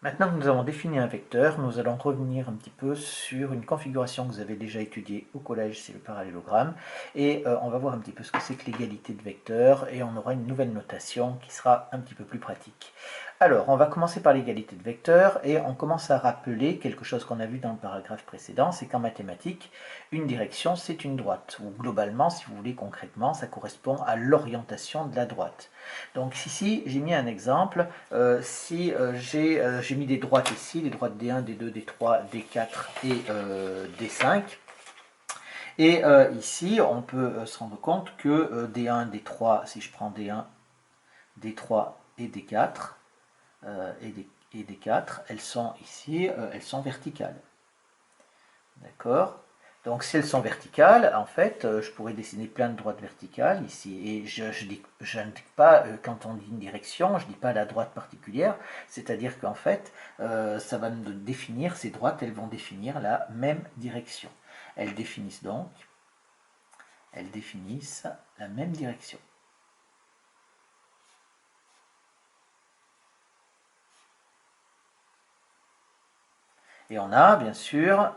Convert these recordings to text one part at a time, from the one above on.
Maintenant que nous avons défini un vecteur, nous allons revenir un petit peu sur une configuration que vous avez déjà étudiée au collège, c'est le parallélogramme, et on va voir un petit peu ce que c'est que l'égalité de vecteurs, et on aura une nouvelle notation qui sera un petit peu plus pratique. Alors, on va commencer par l'égalité de vecteurs, et on commence à rappeler quelque chose qu'on a vu dans le paragraphe précédent, c'est qu'en mathématiques, une direction c'est une droite, ou globalement, si vous voulez concrètement, ça correspond à l'orientation de la droite. Donc ici, j'ai mis un exemple. Si j'ai mis des droites ici, les droites D1, D2, D3, D4 et D5. Et ici, on peut se rendre compte que D1, D3, si je prends D1, D3 et D4, et D4, elles sont ici, elles sont verticales. D'accord? Donc si elles sont verticales, en fait, je pourrais dessiner plein de droites verticales ici. Et je n'indique pas, quand on dit une direction, je ne dis pas la droite particulière. C'est-à-dire qu'en fait, ça va nous définir, ces droites, elles vont définir la même direction. Elles définissent la même direction. Et on a, bien sûr,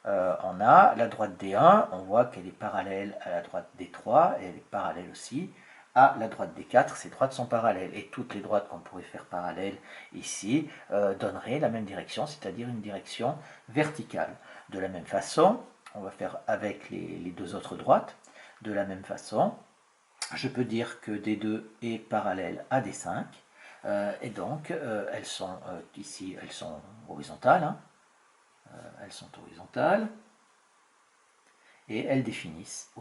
on a la droite D1, on voit qu'elle est parallèle à la droite D3, et elle est parallèle aussi à la droite D4, ces droites sont parallèles. Et toutes les droites qu'on pourrait faire parallèles ici donneraient la même direction, c'est-à-dire une direction verticale. De la même façon, on va faire avec les deux autres droites, de la même façon, je peux dire que D2 est parallèle à D5, et donc elles sont ici, elles sont horizontales, hein. Elles sont horizontales, et elles définissent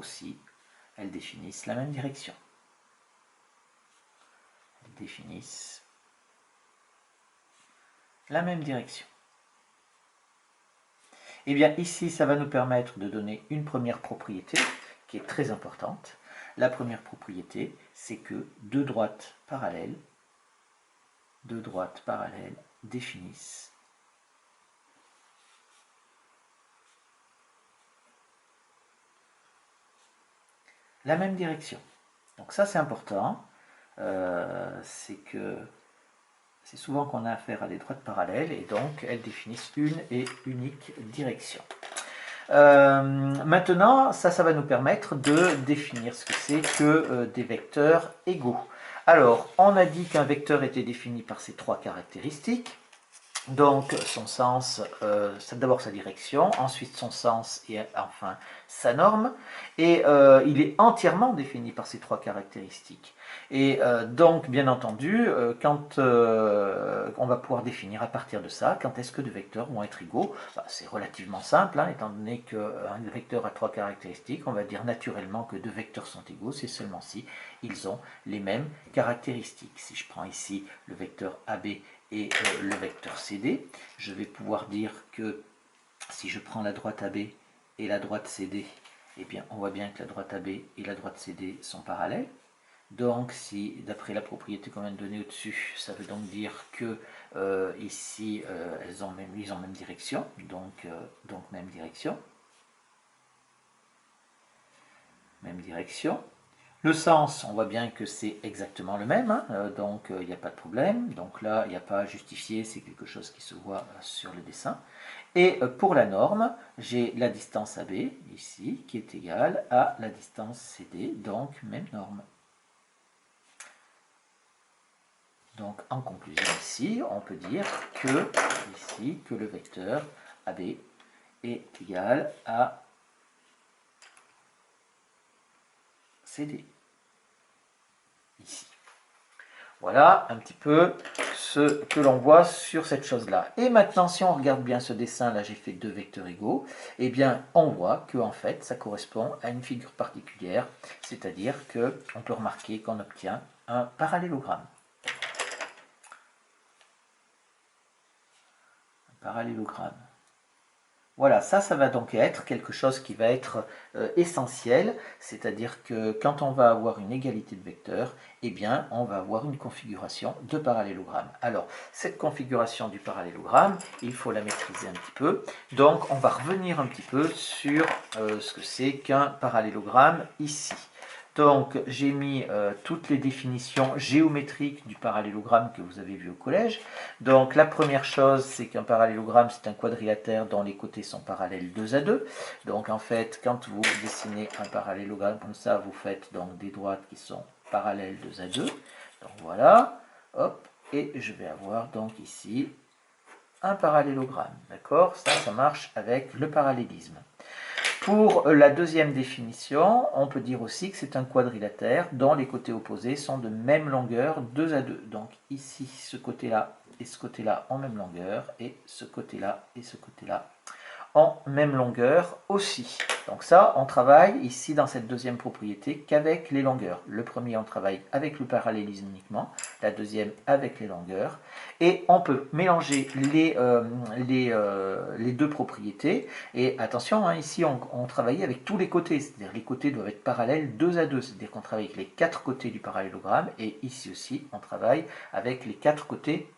la même direction. Elles définissent la même direction. Et bien ici, ça va nous permettre de donner une première propriété qui est très importante. La première propriété, c'est que deux droites parallèles définissent la même direction. Donc ça, c'est important. C'est que c'est souvent qu'on a affaire à des droites parallèles et donc elles définissent une et unique direction. Maintenant, ça va nous permettre de définir ce que c'est que des vecteurs égaux. Alors, on a dit qu'un vecteur était défini par ces trois caractéristiques. Donc son sens, d'abord sa direction, ensuite son sens et enfin sa norme. Et il est entièrement défini par ces trois caractéristiques. Et donc bien entendu, quand on va pouvoir définir à partir de ça, quand est-ce que deux vecteurs vont être égaux, c'est relativement simple, hein, étant donné qu'un vecteur a trois caractéristiques, on va dire naturellement que deux vecteurs sont égaux, c'est seulement si ils ont les mêmes caractéristiques. Si je prends ici le vecteur AB et le vecteur CD, je vais pouvoir dire que si je prends la droite AB et la droite CD, eh bien on voit bien que la droite AB et la droite CD sont parallèles. Donc si, d'après la propriété qu'on vient de donner au-dessus, ça veut donc dire que ici, ils ont même direction, donc même direction. Même direction. Le sens, on voit bien que c'est exactement le même, hein, donc il n'y a pas de problème. Donc là, il n'y a pas à justifier, c'est quelque chose qui se voit sur le dessin. Et pour la norme, j'ai la distance AB, ici, qui est égale à la distance CD, donc même norme. Donc en conclusion ici, on peut dire que, ici, que le vecteur AB est égal à CD. Ici. Voilà un petit peu ce que l'on voit sur cette chose-là. Et maintenant, si on regarde bien ce dessin, là j'ai fait deux vecteurs égaux, eh bien on voit que en fait ça correspond à une figure particulière, c'est-à-dire qu'on peut remarquer qu'on obtient un parallélogramme. Un parallélogramme. Voilà, ça va donc être quelque chose qui va être essentiel, c'est-à-dire que quand on va avoir une égalité de vecteurs, eh bien, on va avoir une configuration de parallélogramme. Alors, cette configuration du parallélogramme, il faut la maîtriser un petit peu. Donc, on va revenir un petit peu sur ce que c'est qu'un parallélogramme ici. Donc j'ai mis toutes les définitions géométriques du parallélogramme que vous avez vu au collège. Donc la première chose, c'est qu'un parallélogramme, c'est un quadrilatère dont les côtés sont parallèles 2 à 2. Donc en fait, quand vous dessinez un parallélogramme comme ça, vous faites donc des droites qui sont parallèles 2 à 2. Donc voilà, hop, et je vais avoir donc ici un parallélogramme. D'accord? Ça marche avec le parallélisme. Pour la deuxième définition, on peut dire aussi que c'est un quadrilatère dont les côtés opposés sont de même longueur 2 à 2. Donc ici, ce côté-là et ce côté-là en même longueur, et ce côté-là et ce côté-là en même longueur aussi. Donc ça, on travaille ici dans cette deuxième propriété qu'avec les longueurs. Le premier, on travaille avec le parallélisme uniquement, la deuxième avec les longueurs. Et on peut mélanger les deux propriétés. Et attention, hein, ici, on travaille avec tous les côtés. C'est-à-dire les côtés doivent être parallèles 2 à 2. C'est-à-dire qu'on travaille avec les 4 côtés du parallélogramme. Et ici aussi, on travaille avec les 4 côtés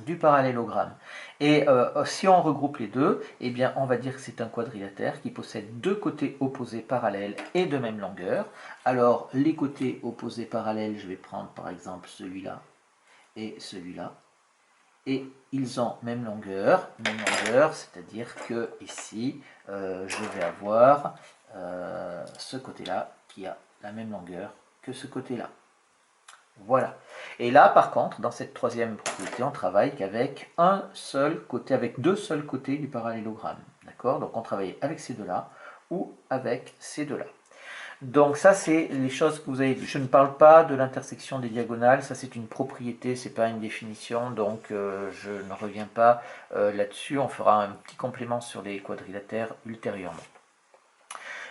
du parallélogramme. Et si on regroupe les deux, eh bien on va dire que c'est un quadrilatère qui possède deux côtés opposés parallèles et de même longueur. Alors les côtés opposés parallèles, je vais prendre par exemple celui-là et celui-là. Et ils ont même longueur, c'est-à-dire que ici je vais avoir ce côté-là qui a la même longueur que ce côté-là. Voilà. Et là, par contre, dans cette troisième propriété, on travaille qu'avec un seul côté, avec deux seuls côtés du parallélogramme. D'accord? Donc on travaille avec ces deux-là ou avec ces deux-là. Donc ça, c'est les choses que vous avez vues. Je ne parle pas de l'intersection des diagonales, ça c'est une propriété, c'est pas une définition, donc je ne reviens pas là-dessus. On fera un petit complément sur les quadrilatères ultérieurement.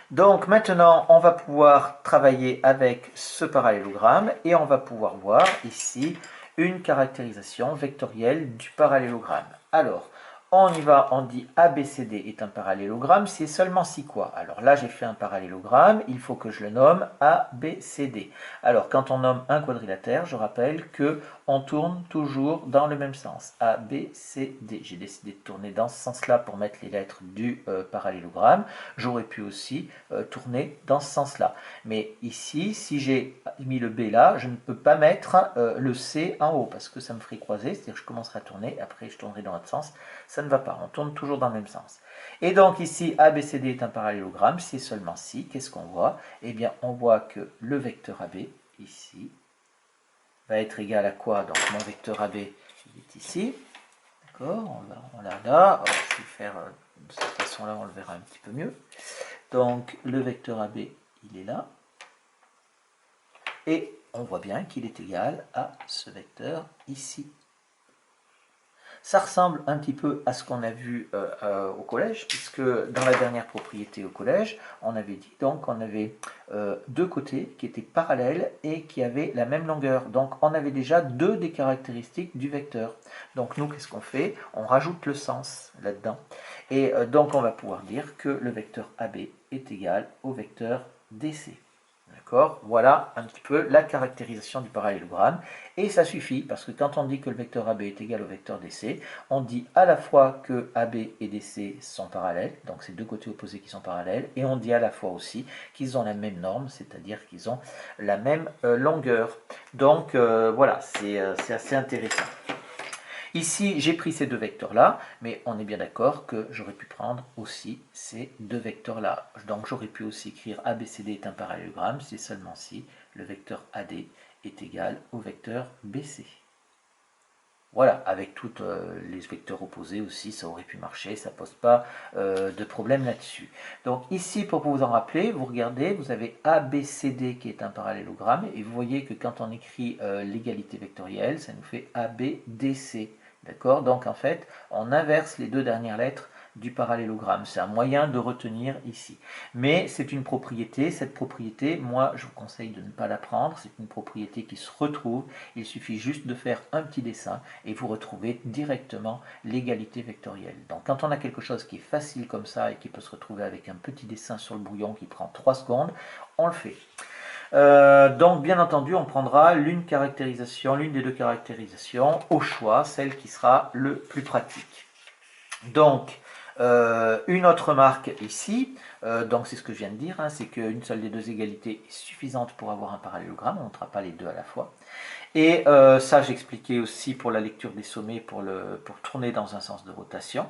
Donc maintenant, on va pouvoir travailler avec ce parallélogramme et on va pouvoir voir ici une caractérisation vectorielle du parallélogramme. Alors, on y va, on dit ABCD est un parallélogramme, c'est seulement si quoi? Alors là, j'ai fait un parallélogramme, il faut que je le nomme ABCD. Alors, quand on nomme un quadrilatère, je rappelle que on tourne toujours dans le même sens, ABCD. J'ai décidé de tourner dans ce sens-là pour mettre les lettres du parallélogramme. J'aurais pu aussi tourner dans ce sens-là. Mais ici, si j'ai mis le B là, je ne peux pas mettre le C en haut, parce que ça me ferait croiser, c'est-à-dire que je commencerai à tourner, après je tournerai dans l'autre sens. Ça ne va pas, on tourne toujours dans le même sens. Et donc ici, ABCD est un parallélogramme, c'est seulement si, qu'est-ce qu'on voit? Eh bien, on voit que le vecteur AB, ici, va être égal à quoi? Donc mon vecteur AB, il est ici, d'accord, on l'a là. Alors, je vais faire de cette façon-là, on le verra un petit peu mieux. Donc le vecteur AB, il est là, et on voit bien qu'il est égal à ce vecteur ici. Ça ressemble un petit peu à ce qu'on a vu au collège, puisque dans la dernière propriété au collège, on avait dit donc qu'on avait deux côtés qui étaient parallèles et qui avaient la même longueur. Donc on avait déjà deux des caractéristiques du vecteur. Donc nous, qu'est-ce qu'on fait? On rajoute le sens là-dedans. Et donc on va pouvoir dire que le vecteur AB est égal au vecteur DC. D'accord? Voilà un petit peu la caractérisation du parallélogramme. Et ça suffit, parce que quand on dit que le vecteur AB est égal au vecteur DC, on dit à la fois que AB et DC sont parallèles, donc c'est deux côtés opposés qui sont parallèles, et on dit à la fois aussi qu'ils ont la même norme, c'est-à-dire qu'ils ont la même longueur. Donc voilà, c'est assez intéressant. Ici, j'ai pris ces deux vecteurs-là, mais on est bien d'accord que j'aurais pu prendre aussi ces deux vecteurs-là. Donc j'aurais pu aussi écrire ABCD est un parallélogramme, c'est seulement si le vecteur AD est égal au vecteur BC. Voilà, avec tous les vecteurs opposés aussi, ça aurait pu marcher, ça ne pose pas de problème là-dessus. Donc ici, pour vous en rappeler, vous regardez, vous avez ABCD qui est un parallélogramme, et vous voyez que quand on écrit l'égalité vectorielle, ça nous fait ABDC. D'accord? Donc en fait, on inverse les deux dernières lettres du parallélogramme. C'est un moyen de retenir ici. Mais c'est une propriété. Cette propriété, moi, je vous conseille de ne pas la prendre. C'est une propriété qui se retrouve. Il suffit juste de faire un petit dessin et vous retrouvez directement l'égalité vectorielle. Donc quand on a quelque chose qui est facile comme ça et qui peut se retrouver avec un petit dessin sur le brouillon qui prend 3 secondes, on le fait. Donc bien entendu on prendra l'une des deux caractérisations au choix, celle qui sera le plus pratique. Donc Une autre remarque ici, donc c'est ce que je viens de dire, hein, c'est qu'une seule des deux égalités est suffisante pour avoir un parallélogramme, on ne montrera pas les deux à la fois. Et ça j'expliquais aussi pour la lecture des sommets, pour tourner dans un sens de rotation,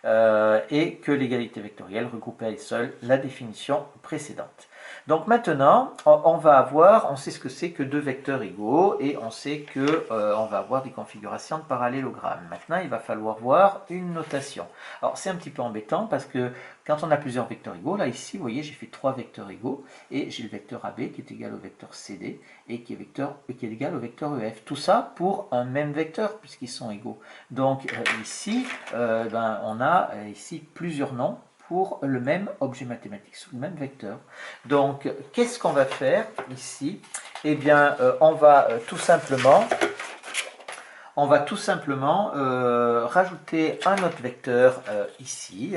et que l'égalité vectorielle regroupait à elle seule la définition précédente. Donc maintenant, on sait ce que c'est que deux vecteurs égaux et on sait que on va avoir des configurations de parallélogrammes. Maintenant, il va falloir voir une notation. Alors c'est un petit peu embêtant parce que quand on a plusieurs vecteurs égaux, là ici, vous voyez, j'ai fait trois vecteurs égaux et j'ai le vecteur AB qui est égal au vecteur CD et qui est égal au vecteur EF. Tout ça pour un même vecteur puisqu'ils sont égaux. Donc ici, on a ici plusieurs noms pour le même objet mathématique, sous le même vecteur. Donc, qu'est-ce qu'on va faire ici? Eh bien, on va tout simplement rajouter un autre vecteur ici,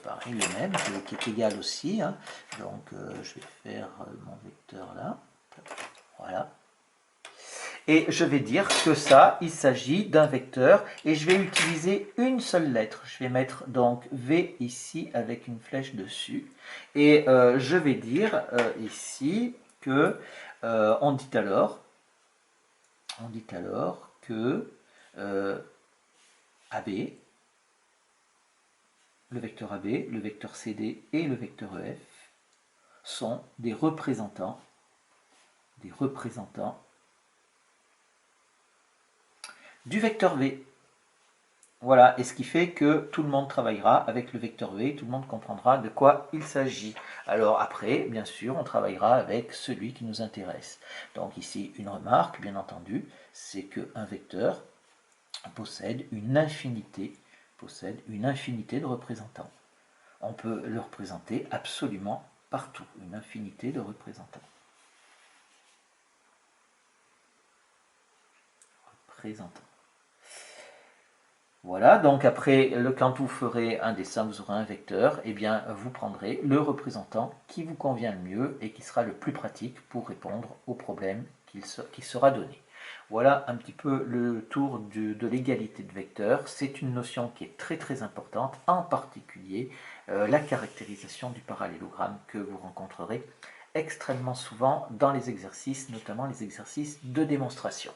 pareil, le même, qui est égal aussi. Hein. Donc, je vais faire mon vecteur là. Voilà. Et je vais dire que ça, il s'agit d'un vecteur et je vais utiliser une seule lettre. Je vais mettre donc V ici avec une flèche dessus et je vais dire ici que on dit alors que AB, le vecteur AB, le vecteur CD et le vecteur EF sont des représentants du vecteur V. Voilà, et ce qui fait que tout le monde travaillera avec le vecteur V, tout le monde comprendra de quoi il s'agit. Alors après, bien sûr, on travaillera avec celui qui nous intéresse. Donc ici, une remarque, bien entendu, c'est qu'un vecteur possède une infinité de représentants. On peut le représenter absolument partout, une infinité de représentants. Voilà, donc après, quand vous ferez un dessin, vous aurez un vecteur, et bien vous prendrez le représentant qui vous convient le mieux et qui sera le plus pratique pour répondre au problème qui sera donné. Voilà un petit peu le tour de l'égalité de vecteurs. C'est une notion qui est très très importante, en particulier la caractérisation du parallélogramme que vous rencontrerez extrêmement souvent dans les exercices, notamment les exercices de démonstration.